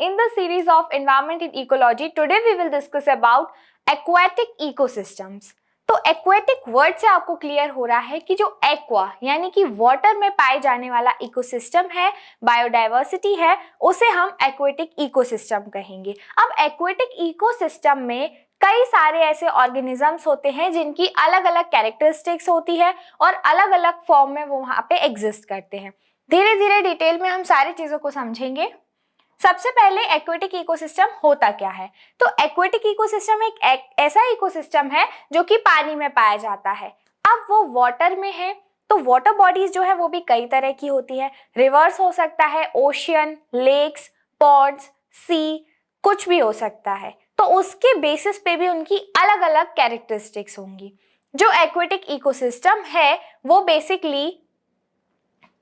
in the series of Environment and Ecology, today we will discuss about aquatic ecosystems. तो aquatic word से आपको clear हो रहा है कि जो एक्वा यानी कि वाटर में पाए जाने वाला इकोसिस्टम है, बायोडाइवर्सिटी है, उसे हम एक्वेटिक इकोसिस्टम कहेंगे। अब एक्वेटिक इकोसिस्टम में कई सारे ऐसे ऑर्गेनिजम्स होते हैं जिनकी अलग अलग कैरेक्टरिस्टिक्स होती है और अलग अलग फॉर्म में वो वहां पे एग्जिस्ट करते हैं। धीरे धीरे डिटेल में हम सारी चीजों को समझेंगे। सबसे पहले एक्वेटिक इकोसिस्टम होता क्या है? तो एक्वेटिक इकोसिस्टम एक ऐसा इकोसिस्टम है जो कि पानी में पाया जाता है। अब वो वाटर में है तो वाटर बॉडीज जो है वो भी कई तरह की होती है। रिवर्स हो सकता है, ओशियन, लेक्स, पॉन्ड्स, सी, कुछ भी हो सकता है। तो उसके बेसिस पे भी उनकी अलग अलग कैरेक्टरिस्टिक्स होंगी। जो एक्वेटिक इकोसिस्टम है वो बेसिकली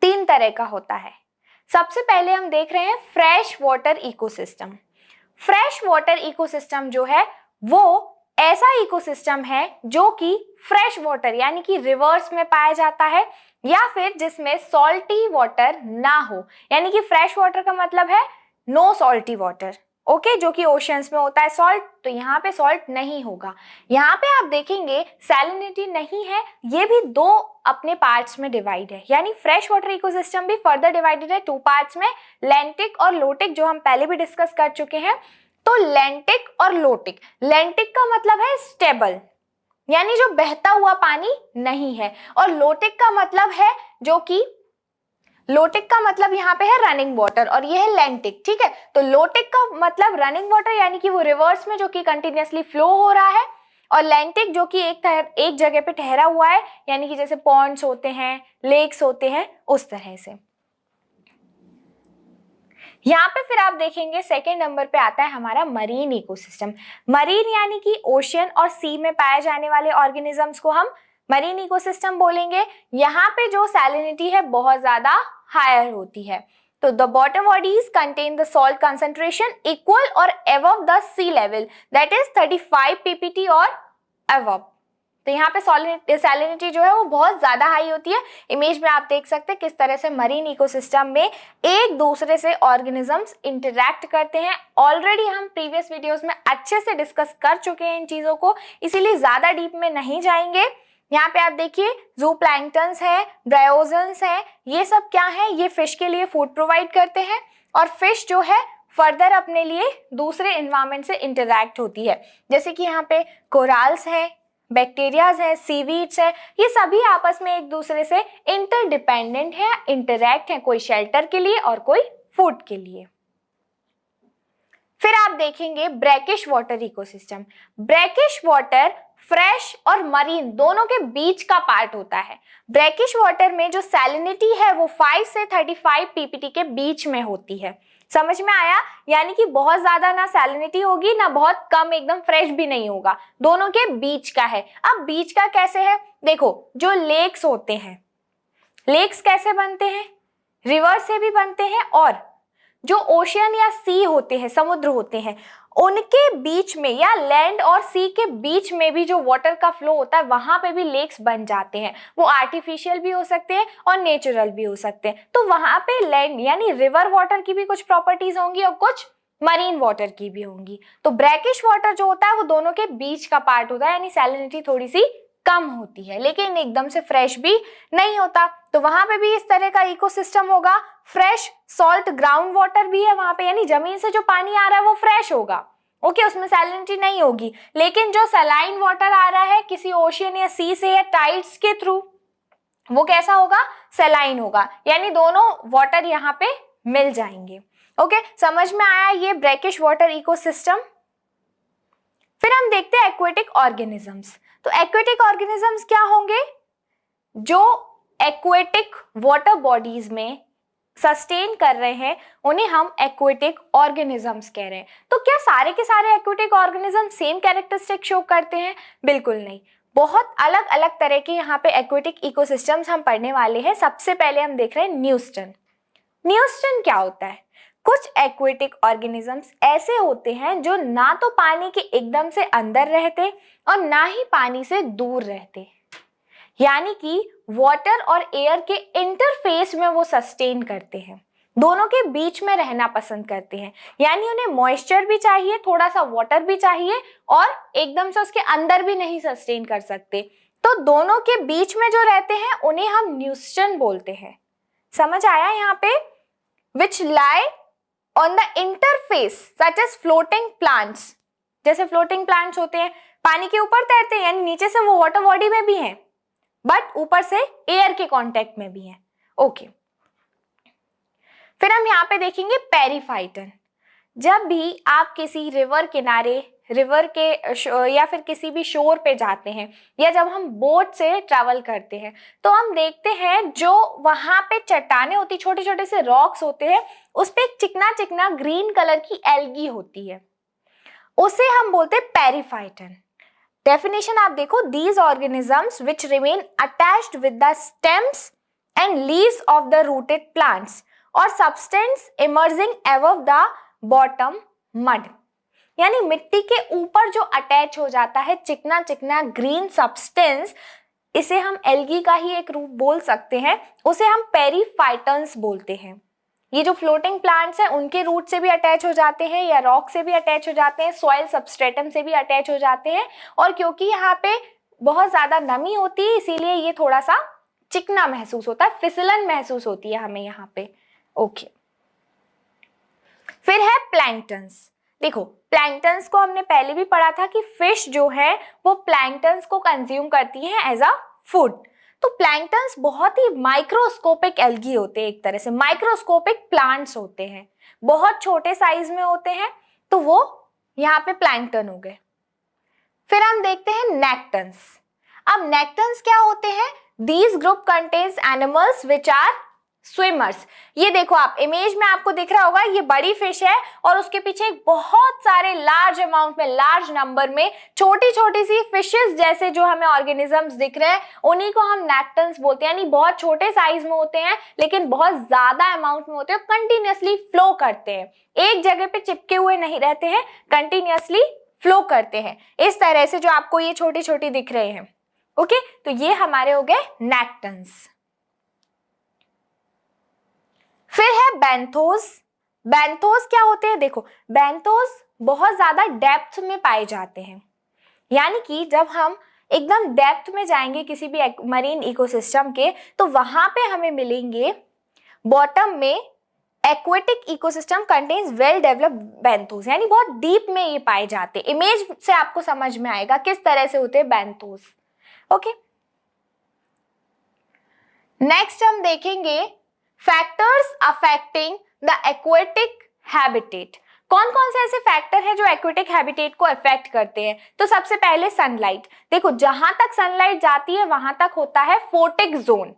3 तरह का होता है। सबसे पहले हम देख रहे हैं fresh water ecosystem. Fresh water ecosystem जो है वो ऐसा इकोसिस्टम है जो कि फ्रेश वाटर यानी कि रिवर्स में पाया जाता है या फिर जिसमें सॉल्टी वाटर ना हो, यानी कि फ्रेश वाटर का मतलब है नो सॉल्टी वाटर। ओके, जो कि ओशियंस में होता है सॉल्ट, तो यहाँ पे सॉल्ट नहीं होगा। यहाँ पे आप देखेंगे सैलिनिटी नहीं है, ये भी 2 अपने पार्ट्स में डिवाइड है, यानी फ्रेश वाटर इकोसिस्टम भी फर्दर डिवाइडेड है 2 पार्ट्स में, लैंटिक और लोटिक, जो हम पहले भी डिस्कस कर चुके हैं। तो लैंटिक और लोटिक, लैंटिक का मतलब है स्टेबल यानी जो बहता हुआ पानी नहीं है, और लोटिक का मतलब है जो कि लोटिक का मतलब यहाँ पे है रनिंग वाटर और ये है लैंटिक। ठीक है, तो लोटिक का मतलब रनिंग वाटर यानी कि वो रिवर्स में जो कि कंटिन्यूअसली फ्लो हो रहा है, और लैंटिक जो कि एक जगह पे ठहरा हुआ है, यानी कि जैसे पॉन्ड्स होते हैं, लेक्स होते हैं, उस तरह से। यहाँ पे फिर आप देखेंगे सेकेंड नंबर पे आता है हमारा मरीन इकोसिस्टम। मरीन यानी कि ओशियन और सी में पाए जाने वाले ऑर्गेनिजम्स को हम मरीन इकोसिस्टम बोलेंगे। यहाँ पे जो सैलिनिटी है बहुत ज्यादा हायर होती है। तो the bottom bodies contain the salt concentration equal और above the sea level, that is 35 ppt और अबव। तो यहाँ पे सैलिनिटी जो है वो बहुत ज्यादा हाई होती है। इमेज में आप देख सकते हैं किस तरह से मरीन इकोसिस्टम में एक दूसरे से ऑर्गेनिजम्स इंटरैक्ट करते हैं। ऑलरेडी हम प्रीवियस वीडियोस में अच्छे से डिस्कस कर चुके हैं इन चीजों को, इसीलिए ज्यादा डीप में नहीं जाएंगे। यहाँ पे आप देखिए ज़ूप्लैंक्टन्स है, ब्रायोजन्स है, ये सब क्या है? ये फिश के लिए फूड प्रोवाइड करते हैं और फिश जो है फर्दर अपने लिए दूसरे एनवायरनमेंट से इंटरैक्ट होती है। जैसे कि यहाँ पे कोराल्स है, बैक्टीरियाज है, सीवीड्स है, ये सभी आपस में एक दूसरे से इंटरडिपेंडेंट है, इंटरैक्ट है, कोई शेल्टर के लिए और कोई फूड के लिए। फिर आप देखेंगे brackish water ecosystem. Brackish water fresh और मरीन दोनों के बीच का पार्ट होता है। ब्रैकिश वाटर में जो सैलिनिटी है वो 5 से 35 ppt के बीच में होती है। समझ में आया? यानी कि बहुत ज्यादा ना सैलिनिटी होगी ना बहुत कम, एकदम फ्रेश भी नहीं होगा, दोनों के बीच का है। अब बीच का कैसे है? देखो, जो लेक्स होते हैं, लेक्स कैसे बनते हैं? रिवर से भी बनते हैं, और जो ओशियन या सी होते हैं, समुद्र होते हैं, उनके बीच में या लैंड और सी के बीच में भी जो वाटर का फ्लो होता है वहां पे भी लेक्स बन जाते हैं। वो आर्टिफिशियल भी हो सकते हैं और नेचुरल भी हो सकते हैं। तो वहां पे लैंड यानी रिवर वाटर की भी कुछ प्रॉपर्टीज होंगी और कुछ मरीन वाटर की भी होंगी। तो ब्रैकिश वाटर जो होता है वो दोनों के बीच का पार्ट होता है, यानी सैलिनिटी थोड़ी सी कम होती है लेकिन एकदम से फ्रेश भी नहीं होता। तो वहां पे भी इस तरह का इकोसिस्टम होगा। फ्रेश सॉल्ट ग्राउंड वाटर भी है वहां पे, यानी जमीन से जो पानी आ रहा है वो फ्रेश होगा। ओके, उसमें सैलिनिटी नहीं होगी। लेकिन जो सलाइन वाटर आ रहा है किसी ओशियन या सी से या टाइड्स के थ्रू, वो कैसा होगा? सलाइन होगा, यानी दोनों वाटर यहाँ पे मिल जाएंगे। ओके, समझ में आया ये ब्रैकिश वाटर इकोसिस्टम। फिर हम देखते हैं एक्वेटिक ऑर्गेनिजम्स। तो एक्वेटिक ऑर्गेनिजम्स क्या होंगे? जो एक्वेटिक वाटर बॉडीज में सस्टेन कर रहे हैं उन्हें हम एक्वेटिक ऑर्गेनिजम्स कह रहे हैं। तो क्या सारे के सारे aquatic organism same characteristic show करते हैं? बिल्कुल नहीं, बहुत अलग अलग तरह के यहाँ पे एक्वेटिक इकोसिस्टम्स हम पढ़ने वाले हैं। सबसे पहले हम देख रहे हैं न्यूस्टन। न्यूस्टन क्या होता है? कुछ एक्वेटिक ऑर्गेनिजम्स ऐसे होते हैं जो ना तो पानी के एकदम से अंदर रहते और ना ही पानी से दूर रहते, यानी कि वाटर और एयर के इंटरफेस में वो सस्टेन करते हैं। दोनों के बीच में रहना पसंद करते हैं, यानी उन्हें मॉइस्चर भी चाहिए, थोड़ा सा वाटर भी चाहिए और एकदम से उसके अंदर भी नहीं सस्टेन कर सकते। तो दोनों के बीच में जो रहते हैं उन्हें हम न्यूस्टन बोलते हैं। समझ आया यहाँ पे? Which lie on the interface such as floating plants, जैसे फ्लोटिंग प्लांट्स होते हैं पानी के ऊपर तैरते हैं, यानी नीचे से वो वाटर बॉडी में भी हैं बट ऊपर से एयर के कांटेक्ट में भी हैं। ओके, फिर हम यहाँ पे देखेंगे पेरीफाइटन। जब भी आप किसी रिवर किनारे, रिवर के या फिर किसी भी शोर पे जाते हैं या जब हम बोट से ट्रैवल करते हैं तो हम देखते हैं जो वहां पे चट्टाने होती, छोटे छोटे से रॉक्स होते हैं, उस पे एक चिकना चिकना ग्रीन कलर की एल्गी होती है, उसे हम बोलते हैं पेरीफाइटन। डेफिनेशन आप देखो, these organisms which remain attached with the stems and leaves of the rooted plants और substance emerging above the bottom mud, यानी मिट्टी के ऊपर जो अटैच हो जाता है चिकना चिकना ग्रीन सब्सटेंस, इसे हम एल्गी का ही एक रूप बोल सकते हैं, उसे हम पेरीफाइटन्स बोलते हैं। ये जो फ्लोटिंग प्लांट्स हैं उनके रूट से भी अटैच हो जाते हैं या रॉक से भी अटैच हो जाते हैं, सॉइल सबस्ट्रेटम से भी अटैच हो जाते हैं, और क्योंकि यहाँ पे बहुत ज्यादा नमी होती है इसीलिए ये थोड़ा सा चिकना महसूस होता है, फिसलन महसूस होती है हमें यहाँ पे। ओके, फिर है प्लैंक्टन्स। देखो, प्लैंक्टन्स को हमने पहले भी पढ़ा था कि फिश जो है वो प्लैंक्टन्स को कंज्यूम करती है एज अ फूड। तो प्लैंक्टन्स बहुत ही माइक्रोस्कोपिक एल्गी होते हैं, एक तरह से माइक्रोस्कोपिक प्लांट्स होते हैं, बहुत छोटे साइज में होते हैं, तो वो यहाँ पे प्लैंक्टन हो गए। फिर हम देखते हैं नेक्टन्स। अब नेक्टन्स क्या होते हैं? These group contains animals which are swimmers. ये देखो, आप इमेज में आपको दिख रहा होगा, ये बड़ी फिश है और उसके पीछे बहुत सारे लार्ज अमाउंट में, लार्ज नंबर में छोटी छोटी सी फिशेस जैसे जो हमें ऑर्गेनिजम्स दिख रहे हैं, उन्हीं को हम नेक्टन्स बोलते हैं। यानी बहुत छोटे साइज में होते हैं लेकिन बहुत ज्यादा अमाउंट में होते हैं, कंटिन्यूअसली फ्लो करते हैं, एक जगह पे चिपके हुए नहीं रहते हैं, कंटिन्यूअसली फ्लो करते हैं, इस तरह से जो आपको ये छोटी छोटी दिख रहे हैं। ओके, तो ये हमारे हो गए नेक्टन्स। फिर है बैंथोस। बैंथोस क्या होते हैं? देखो, बैंथोस बहुत ज्यादा डेप्थ में पाए जाते हैं, यानी कि जब हम एकदम डेप्थ में जाएंगे किसी भी मरीन इकोसिस्टम के तो वहां पे हमें मिलेंगे बॉटम में aquatic ecosystem contains well developed benthos, यानी बहुत डीप में ये पाए जाते हैं। इमेज से आपको समझ में आएगा किस तरह से होते हैं बैंथोस। ओके, नेक्स्ट हम देखेंगे factors affecting the aquatic habitat. कौन कौन से ऐसे फैक्टर हैं जो एक्वेटिक हैबिटेट को अफेक्ट करते हैं? तो सबसे पहले सनलाइट। देखो, जहां तक सनलाइट जाती है वहां तक होता है फोटिक जोन,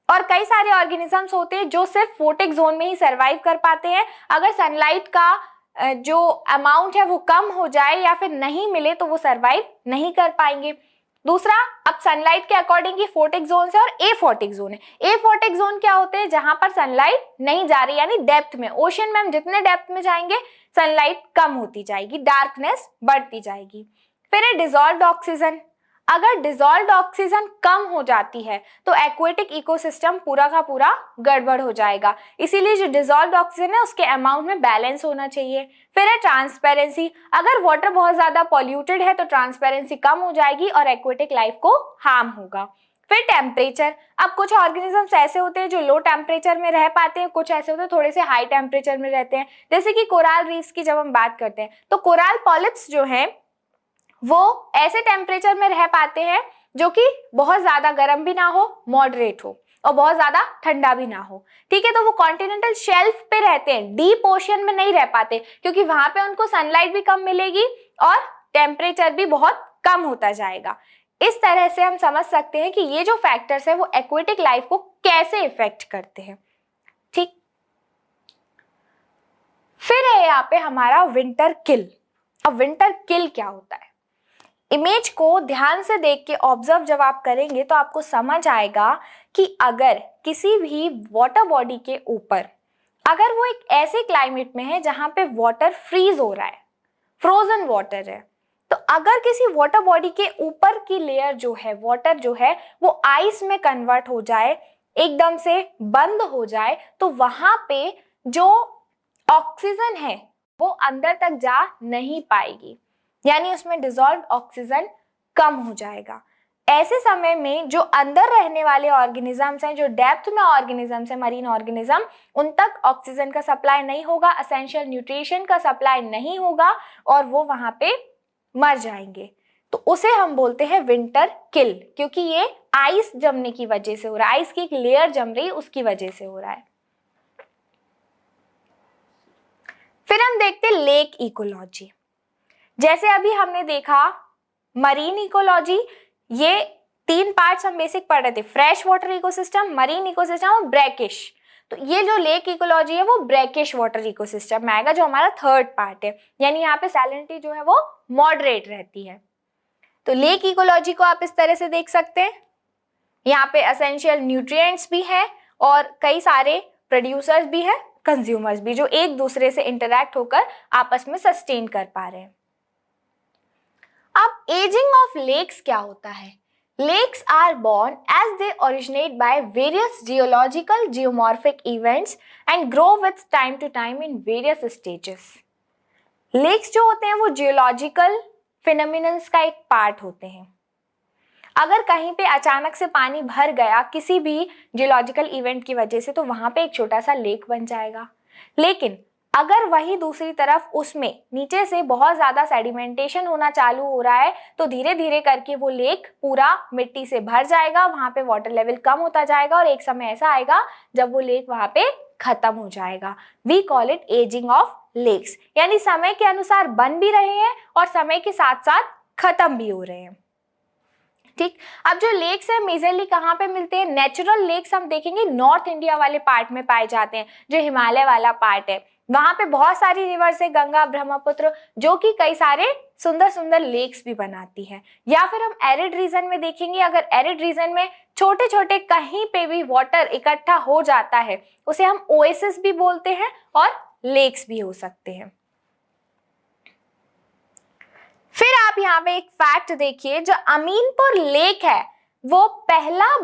और कई सारे ऑर्गेनिजम्स होते हैं जो सिर्फ फोटिक जोन में ही सरवाइव कर पाते हैं। अगर सनलाइट का जो अमाउंट है वो कम हो जाए या फिर नहीं मिले तो वो सरवाइव नहीं कर पाएंगे। दूसरा, अब सनलाइट के अकॉर्डिंग ये फोटिक जोन है और एफोटिक जोन है। एफोटिक जोन क्या होते हैं? जहां पर सनलाइट नहीं जा रही, यानी डेप्थ में। ओशन में हम जितने डेप्थ में जाएंगे सनलाइट कम होती जाएगी, डार्कनेस बढ़ती जाएगी। फिर है डिसॉल्व्ड ऑक्सीजन। अगर डिसॉल्व्ड ऑक्सीजन कम हो जाती है तो एक्वेटिक इकोसिस्टम पूरा का पूरा गड़बड़ हो जाएगा, इसीलिए जो डिसॉल्व्ड ऑक्सीजन है उसके अमाउंट में बैलेंस होना चाहिए। फिर है ट्रांसपेरेंसी। अगर वाटर बहुत ज्यादा पॉल्यूटेड है तो ट्रांसपेरेंसी कम हो जाएगी और एक्वेटिक लाइफ को हार्म होगा। फिर टेम्परेचर। अब कुछ ऑर्गेनिजम्स ऐसे होते हैं जो लो टेम्परेचर में रह पाते हैं, कुछ ऐसे होते हैं थोड़े से हाई टेम्परेचर में रहते हैं, जैसे कि कोराल रीफ्स की जब हम बात करते हैं तो कोराल पॉलिप्स जो है वो ऐसे टेम्परेचर में रह पाते हैं जो कि बहुत ज्यादा गर्म भी ना हो, मॉडरेट हो, और बहुत ज्यादा ठंडा भी ना हो। ठीक है, तो वो कॉन्टिनेंटल शेल्फ पे रहते हैं, डीप ओशन में नहीं रह पाते क्योंकि वहां पे उनको सनलाइट भी कम मिलेगी और टेम्परेचर भी बहुत कम होता जाएगा। इस तरह से हम समझ सकते हैं कि ये जो फैक्टर्स है वो एक्वेटिक लाइफ को कैसे इफेक्ट करते हैं। ठीक, फिर है यहाँ पे हमारा विंटर किल। अब विंटर किल क्या होता है? इमेज को ध्यान से देख के ऑब्जर्व जब आप करेंगे तो आपको समझ आएगा कि अगर किसी भी वाटर बॉडी के ऊपर, अगर वो एक ऐसे क्लाइमेट में है जहां पे वाटर फ्रीज हो रहा है, फ्रोजन वाटर है, तो अगर किसी वाटर बॉडी के ऊपर की लेयर जो है, वाटर जो है वो आइस में कन्वर्ट हो जाए, एकदम से बंद हो जाए, तो वहां पे जो ऑक्सीजन है वो अंदर तक जा नहीं पाएगी, यानी उसमें डिसॉल्व्ड ऑक्सीजन कम हो जाएगा। ऐसे समय में जो अंदर रहने वाले ऑर्गेनिजम्स हैं, जो डेप्थ में ऑर्गेनिजम्स हैं, मरीन ऑर्गेनिज्म, उन तक ऑक्सीजन का सप्लाई नहीं होगा, एसेंशियल न्यूट्रिशन का सप्लाई नहीं होगा और वो वहां पे मर जाएंगे। तो उसे हम बोलते हैं विंटर किल, क्योंकि ये आइस जमने की वजह से हो रहा है, आइस की एक लेयर जम रही है उसकी वजह से हो रहा है। फिर हम देखते हैं लेक इकोलॉजी। जैसे अभी हमने देखा मरीन इकोलॉजी, ये 3 पार्ट्स हम बेसिक पढ़ रहे थे, fresh water ecosystem, marine ecosystem और ब्रैकिश। तो ये जो लेक इकोलॉजी है वो ब्रैकिश वाटर इकोसिस्टम में आएगा, जो हमारा 3rd पार्ट है, यानी यहाँ पे सैलिनिटी जो है वो मॉडरेट रहती है। तो लेक इकोलॉजी को आप इस तरह से देख सकते हैं, यहाँ पे एसेंशियल न्यूट्रिएंट्स भी है और कई सारे प्रोड्यूसर्स भी है, कंज्यूमर्स भी, जो एक दूसरे से इंटरैक्ट होकर आपस में सस्टेन कर पा रहे हैं। अब एजिंग ऑफ लेक्स क्या होता है? Lakes are born as they originate by various geological geomorphic events and grow with time to time in various stages. Lakes जो होते हैं वो जियोलॉजिकल फिनोमिनन्स का एक पार्ट होते हैं। अगर कहीं पे अचानक से पानी भर गया किसी भी जियोलॉजिकल इवेंट की वजह से, तो वहां पे एक छोटा सा लेक बन जाएगा। लेकिन अगर वही दूसरी तरफ उसमें नीचे से बहुत ज्यादा सेडिमेंटेशन होना चालू हो रहा है, तो धीरे धीरे करके वो लेक पूरा मिट्टी से भर जाएगा, वहां पे वाटर लेवल कम होता जाएगा और एक समय ऐसा आएगा जब वो लेक वहां पे खत्म हो जाएगा। We call it ageing of lakes, यानी समय के अनुसार बन भी रहे हैं और समय के साथ साथ खत्म भी हो रहे हैं। ठीक, अब जो लेक्स है मेजरली कहाँ पे मिलते हैं? नेचुरल लेक्स हम देखेंगे नॉर्थ इंडिया वाले पार्ट में पाए जाते हैं, जो हिमालय वाला पार्ट है, वहां पे बहुत सारी रिवर्स है, गंगा, ब्रह्मपुत्र, जो कि कई सारे सुंदर सुंदर लेक्स भी बनाती है। या फिर हम एरिड रीजन में देखेंगे, अगर एरिड रीजन में छोटे छोटे कहीं पे भी वाटर इकट्ठा हो जाता है, उसे हम ओएसिस भी बोलते हैं और लेक्स भी हो सकते हैं। फिर आप यहाँ पे एक फैक्ट देखिए, जो अमीनपुर लेक है वो पहला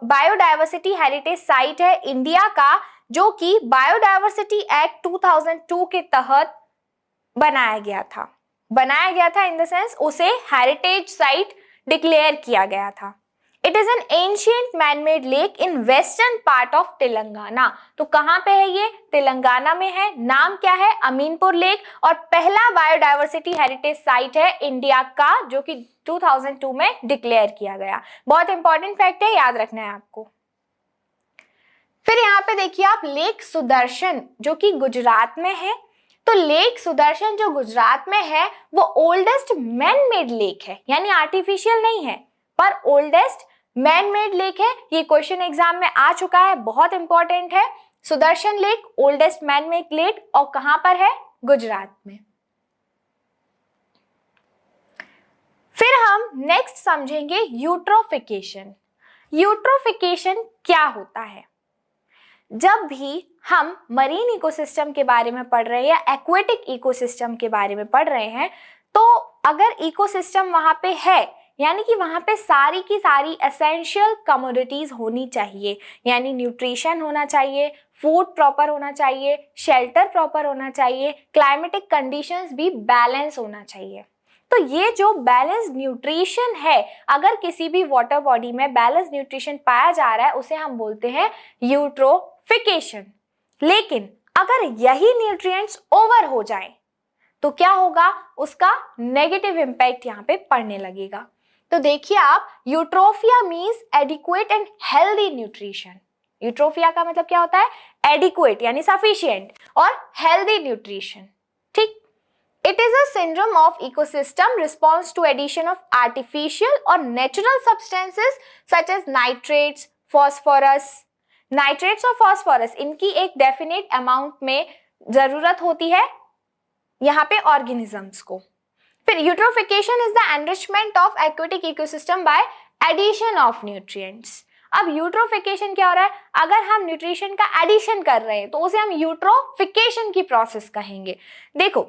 बायोडायवर्सिटी हेरिटेज साइट है इंडिया का, जो कि बायोडायवर्सिटी एक्ट 2002 के तहत बनाया गया था इन द सेंस उसे हेरिटेज साइट डिक्लेयर किया गया था। It is an ancient man-made lake in western part of Telangana. तो कहाँ पे है ये? तेलंगाना में है। नाम क्या है? अमीनपुर लेक, और पहला बायोडायवर्सिटी हेरिटेज साइट है इंडिया का, जो कि 2002 में डिक्लेयर किया गया। बहुत इंपॉर्टेंट फैक्ट है, याद रखना है आपको। फिर यहाँ पे देखिए आप लेक सुदर्शन, जो कि गुजरात में है। तो लेक सुदर्शन जो गुजरात में है वो ओल्डेस्ट मैन मेड लेक है, यानी आर्टिफिशियल नहीं है, पर ओल्डेस्ट मैन मेड लेक है। ये क्वेश्चन एग्जाम में आ चुका है, बहुत इंपॉर्टेंट है। Sudarshan lake oldest man made lake, और कहां पर है? गुजरात में। फिर हम नेक्स्ट समझेंगे यूट्रोफिकेशन। यूट्रोफिकेशन क्या होता है? जब भी हम मरीन इकोसिस्टम के बारे में पढ़ रहे हैं या एक्वेटिक इकोसिस्टम के बारे में पढ़ रहे हैं, तो अगर इकोसिस्टम वहां पे है, यानी कि वहां पे सारी की सारी एसेंशियल कमोडिटीज होनी चाहिए, यानी न्यूट्रिशन होना चाहिए, फूड प्रॉपर होना चाहिए, शेल्टर प्रॉपर होना चाहिए, क्लाइमेटिक कंडीशंस भी बैलेंस होना चाहिए। तो ये जो बैलेंस न्यूट्रिशन है, अगर किसी भी वाटर बॉडी में बैलेंस न्यूट्रिशन पाया जा रहा है, उसे हम बोलते हैं यूट्रोफिकेशन। लेकिन अगर यही न्यूट्रिएंट्स ओवर हो जाए तो क्या होगा? उसका नेगेटिव इंपैक्ट यहाँ पे पड़ने लगेगा। तो देखिए आप, eutrophia means adequate and healthy nutrition. Eutrophia का मतलब क्या होता है? एडिक्वेट यानी सफिशिएंट, और हेल्दी न्यूट्रिशन। ठीक, it is a syndrome of ecosystem response to addition of artificial or natural substances such as nitrates, phosphorus. Nitrates और phosphorus, इनकी एक डेफिनेट अमाउंट में जरूरत होती है यहाँ पे ऑर्गेनिजम्स को। फिर eutrophication is the enrichment of aquatic ecosystem by addition of nutrients. अब यूट्रोफिकेशन क्या हो रहा है? अगर हम न्यूट्रिशन का एडिशन कर रहे हैं तो उसे हम यूट्रोफिकेशन की प्रोसेस कहेंगे। देखो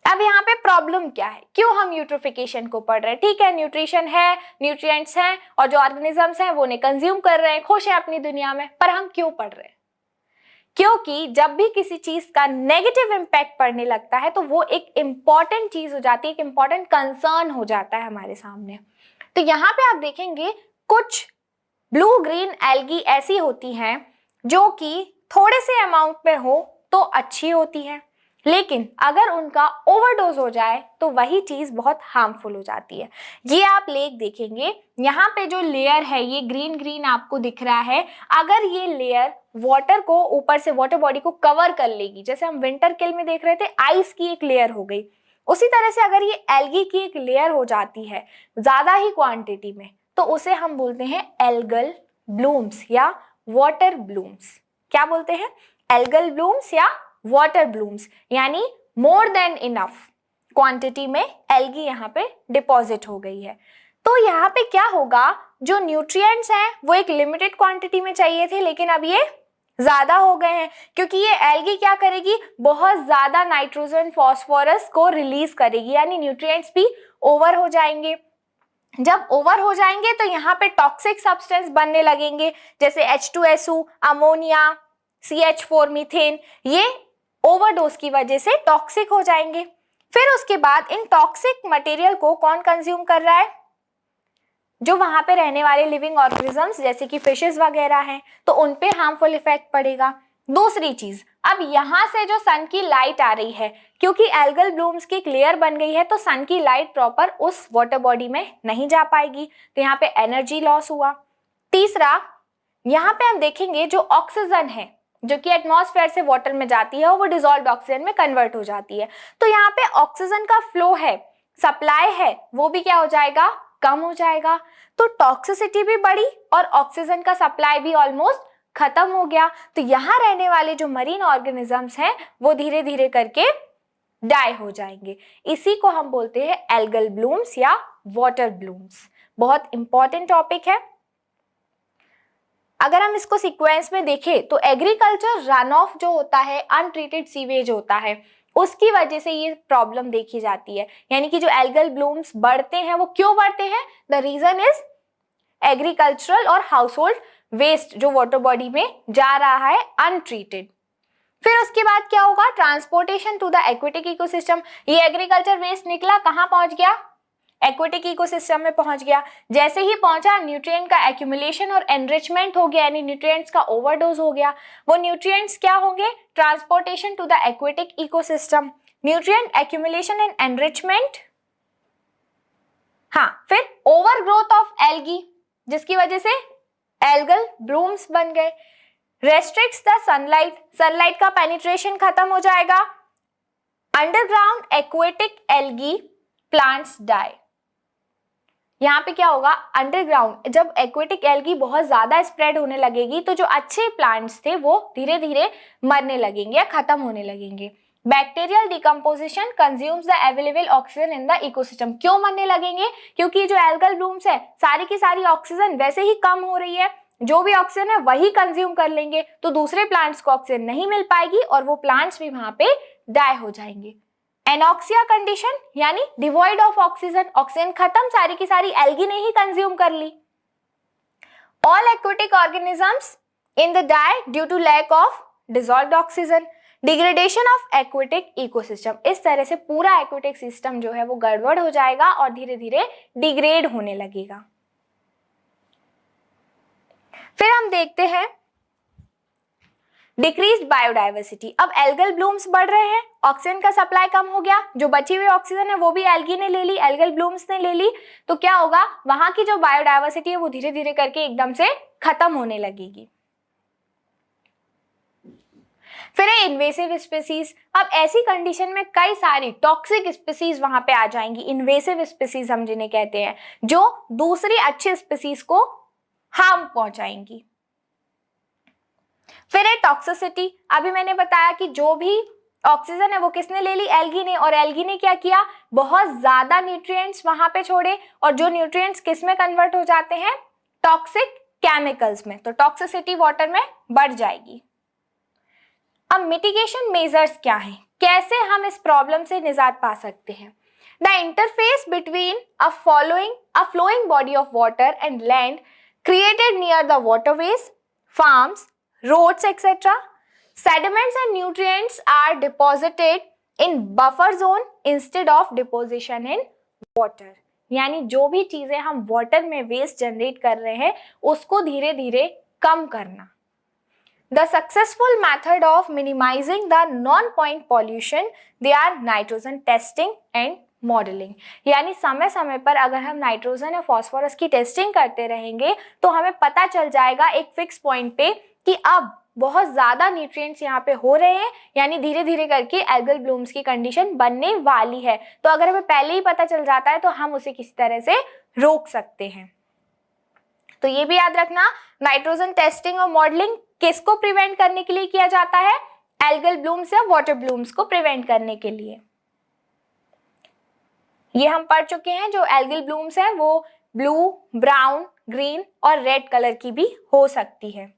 अब यहाँ पे प्रॉब्लम क्या है, क्यों हम यूट्रोफिकेशन को पढ़ रहे हैं? ठीक है, न्यूट्रिशन है, न्यूट्रिएंट्स हैं, और जो ऑर्गेनिजम्स हैं वो उन्हें कंज्यूम कर रहे हैं, खुश हैं अपनी दुनिया में, पर हम क्यों पढ़ रहे हैं? क्योंकि जब भी किसी चीज का नेगेटिव इम्पैक्ट पड़ने लगता है तो वो एक इम्पॉर्टेंट चीज हो जाती है, एक इम्पॉर्टेंट कंसर्न हो जाता है हमारे सामने। तो यहाँ पे आप देखेंगे कुछ ब्लू ग्रीन एल्गी ऐसी होती हैं जो कि थोड़े से अमाउंट में हो तो अच्छी होती है, लेकिन अगर उनका ओवरडोज हो जाए तो वही चीज बहुत हार्मफुल हो जाती है। ये आप लेक देखेंगे, यहाँ पे जो लेयर है ये ग्रीन ग्रीन आपको दिख रहा है, अगर ये लेयर वाटर को ऊपर से वाटर बॉडी को कवर कर लेगी, जैसे हम विंटर किल में देख रहे थे आइस की एक लेयर हो गई, उसी तरह से अगर ये एल्गी की एक लेयर हो जाती है ज्यादा ही क्वांटिटी में तो उसे हम बोलते हैं एल्गल ब्लूम्स या वाटर ब्लूम्स। क्या बोलते हैं? एल्गल ब्लूम्स या वाटर ब्लूम्स, यानी मोर देन इनफ क्वांटिटी में एल्गी यहाँ पे डिपॉजिट हो गई है। तो यहाँ पे क्या होगा, जो न्यूट्रिएंट्स हैं वो एक लिमिटेड क्वांटिटी में चाहिए थे लेकिन अब ये ज्यादा हो गए हैं, क्योंकि ये एल्गी क्या करेगी, बहुत ज्यादा नाइट्रोजन फॉस्फोरस को रिलीज करेगी, यानी न्यूट्रिएंट्स भी ओवर हो जाएंगे। जब ओवर हो जाएंगे तो यहाँ पे टॉक्सिक सब्सटेंस बनने लगेंगे, जैसे H2SO, अमोनिया, CH4 मीथेन, ये ओवरडोज की वजह से टॉक्सिक हो जाएंगे। फिर उसके बाद इन टॉक्सिक मटेरियल को कौन कंज्यूम कर रहा है? जो वहां पे रहने वाले लिविंग ऑर्गेनिजम्स जैसे कि फिशेस वगैरह हैं, तो उन पे हार्मफुल इफेक्ट पड़ेगा। दूसरी चीज, अब यहाँ से जो सन की लाइट आ रही है, क्योंकि एल्गल ब्लूम्स की एक लेयर बन गई है तो सन की लाइट प्रॉपर उस वाटर बॉडी में नहीं जा पाएगी, तो यहाँ पे एनर्जी लॉस हुआ। तीसरा, यहाँ पे हम देखेंगे जो ऑक्सीजन है जो कि एटमॉस्फेयर से वाटर में जाती है वो डिसॉल्व्ड ऑक्सीजन में कन्वर्ट हो जाती है, तो यहाँ पे ऑक्सीजन का फ्लो है, सप्लाई है, वो भी क्या हो जाएगा, कम हो जाएगा। तो टॉक्सिसिटी भी बढ़ी और ऑक्सीजन का सप्लाई भी ऑलमोस्ट खत्म हो गया। तो यहाँ रहने वाले जो मरीन ऑर्गेनिजम्स हैं वो धीरे धीरे करके डाई हो जाएंगे। इसी को हम बोलते हैं एल्गल ब्लूम्स या वाटर ब्लूम्स। बहुत इंपॉर्टेंट टॉपिक है। अगर हम इसको सीक्वेंस में देखें तो एग्रीकल्चर रन ऑफ जो होता है, अनट्रीटेड सीवेज होता है, उसकी वजह से ये प्रॉब्लम देखी जाती है। यानी कि जो एल्गल ब्लूम्स बढ़ते हैं वो क्यों बढ़ते हैं? द रीजन इज एग्रीकल्चरल और हाउस होल्ड वेस्ट जो वाटर बॉडी में जा रहा है अनट्रीटेड। फिर उसके बाद क्या होगा? Transportation to the aquatic ecosystem. ये एग्रीकल्चर वेस्ट निकला, कहाँ पहुंच गया? एक्वेटिक इकोसिस्टम में पहुंच गया। जैसे ही पहुंचा, न्यूट्रिएंट का एक्यूमुलेशन और एनरिचमेंट हो गया, यानी न्यूट्रिएंट्स का ओवरडोज हो गया। वो न्यूट्रिएंट्स क्या होंगे? Transportation to the aquatic ecosystem, nutrient accumulation and enrichment. हाँ, फिर ओवर ग्रोथ ऑफ एल्गी जिसकी वजह से एल्गल ब्लूम्स बन गए। रेस्ट्रिक्ट्स द सनलाइट, सनलाइट का पेनिट्रेशन खत्म हो जाएगा। Underground aquatic algae plants die. यहाँ पे क्या होगा? अंडरग्राउंड जब एक्वेटिक एल्गी बहुत ज्यादा स्प्रेड होने लगेगी तो जो अच्छे प्लांट्स थे वो धीरे धीरे मरने लगेंगे या खत्म होने लगेंगे। Bacterial decomposition consumes the available oxygen in the ecosystem. क्यों मरने लगेंगे? क्योंकि जो एल्गल ब्लूम्स है सारी की सारी ऑक्सीजन वैसे ही कम हो रही है, जो भी ऑक्सीजन है वही कंज्यूम कर लेंगे, तो दूसरे प्लांट्स को ऑक्सीजन नहीं मिल पाएगी और वो प्लांट्स भी वहां पे डाई हो जाएंगे। एनॉक्सिया कंडीशन यानी डिवॉइड ऑफ ऑक्सीजन, ऑक्सीजन खत्म, सारी की सारी एल्गी ने ही कंज्यूम कर ली। All aquatic organisms in the die due to lack of dissolved oxygen. Degradation of aquatic ecosystem, इस तरह से पूरा एक्वेटिक सिस्टम जो है वो गड़बड़ हो जाएगा और धीरे धीरे डिग्रेड होने लगेगा। फिर हम देखते हैं डिक्रीज्ड बायोडाइवर्सिटी। अब एल्गल ब्लूम्स बढ़ रहे हैं, ऑक्सीजन का सप्लाई कम हो गया, जो बची हुई ऑक्सीजन है वो भी एल्गी ने ले ली, एल्गल ब्लूम्स ने ले ली, तो क्या होगा? वहां की जो बायोडाइवर्सिटी है वो धीरे धीरे करके एकदम से खत्म होने लगेगी। फिर है इन्वेसिव स्पीसीज। अब ऐसी कंडीशन में कई सारी टॉक्सिक स्पीसीज वहां पे आ जाएंगी। इन्वेसिव स्पीसीज हम जिन्हें कहते हैं, जो दूसरी अच्छी स्पीसीज को हार्म पहुंचाएंगी। फिर है टॉक्सिसिटी। अभी मैंने बताया कि जो भी ऑक्सीजन है वो किसने ले ली? एल्गी ने। और एल्गी ने क्या किया? बहुत ज्यादा न्यूट्रिएंट्स वहां पे छोड़े, और जो न्यूट्रिएंट्स किस में कन्वर्ट हो जाते हैं? टॉक्सिक केमिकल्स में। तो टॉक्सिसिटी वाटर में बढ़ जाएगी। अब मिटिगेशन मेजर्स क्या हैं? कैसे हम इस प्रॉब्लम से निजात पा सकते हैं? The interface between a flowing body of water and land created near the waterways, farms, roads etc. Sediments and nutrients are deposited in buffer zone instead of deposition in water. यानी जो भी चीजें हम वाटर में waste generate कर रहे हैं उसको धीरे धीरे कम करना. The successful method of minimizing the non-point pollution, they are nitrogen testing and modelling. यानी समय समय पर अगर हम नाइट्रोजन या फॉस्फोरस की टेस्टिंग करते रहेंगे तो हमें पता चल जाएगा एक फिक्स पॉइंट पे कि अब बहुत ज्यादा न्यूट्रिएंट्स यहाँ पे हो रहे हैं, यानी धीरे धीरे करके एल्गल ब्लूम्स की कंडीशन बनने वाली है. तो अगर हमें पहले ही पता चल जाता है तो हम उसे किसी तरह से रोक सकते हैं. तो ये भी याद रखना, नाइट्रोजन टेस्टिंग और मॉडलिंग किसको प्रिवेंट करने के लिए किया जाता है? एल्गल ब्लूम्स या वाटर ब्लूम्स को प्रिवेंट करने के लिए. ये हम पढ़ चुके हैं. जो एल्गल ब्लूम्स हैं वो ब्लू, ब्राउन, ग्रीन और रेड कलर की भी हो सकती है.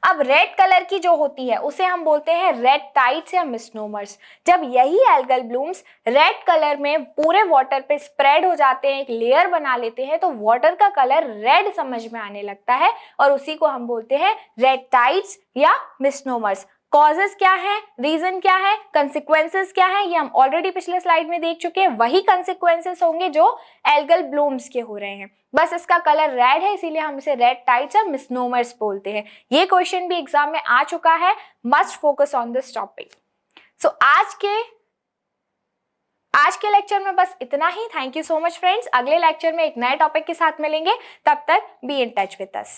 अब रेड कलर की जो होती है उसे हम बोलते हैं रेड टाइड्स या मिसनोमर्स. जब यही एल्गल ब्लूम्स रेड कलर में पूरे वाटर पे स्प्रेड हो जाते हैं, एक लेयर बना लेते हैं, तो वाटर का कलर रेड समझ में आने लगता है और उसी को हम बोलते हैं रेड टाइड्स या मिसनोमर्स. कॉजेस क्या है, रीजन क्या है, कंसिक्वेंसेस क्या है, ये हम ऑलरेडी पिछले स्लाइड में देख चुके हैं. वही कंसिक्वेंसेस होंगे जो एल्गल ब्लूम्स के हो रहे हैं, बस इसका कलर रेड है इसीलिए हम इसे रेड टाइड्स या मिसनोमर्स बोलते हैं. ये क्वेश्चन भी एग्जाम में आ चुका है. Must focus on this topic. So आज के लेक्चर में बस इतना ही. Thank you so much friends. अगले लेक्चर में एक नए टॉपिक के साथ मिलेंगे. तब तक be in touch with us.